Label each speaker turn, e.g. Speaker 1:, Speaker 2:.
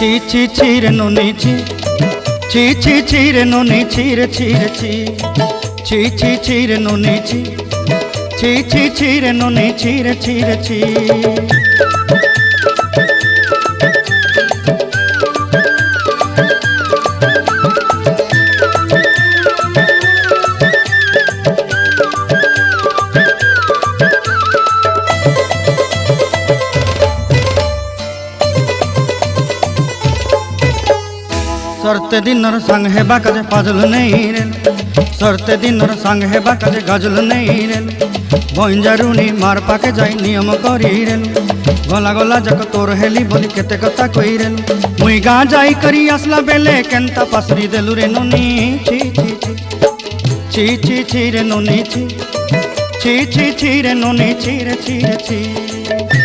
Speaker 1: ছি ছি ছি রে নুনি ছি ছি ছি ছি রে নুনি ছি রে ছি রে ছি ছি ছি ছি রে নুনি ছি ছি ছি ছি রে নুনি ছি রে ছি রে ছি। सरते दिनर संग हेबा काजे फाजल नहीं रेल सरते दिनर संग हेबा काजे गजल नहीं रेल बंजारुनी मार पाके जाई नियम करी रेल गला गला जक तोर हेली बोली केते कथा कई रेल मुई गा जाई करी आसला बेले केंता पासरी देलु रे नुनी छी छी छी छी छी छी रे नुनी छी छी छी छी रे नुनी छी रे छी रे छी।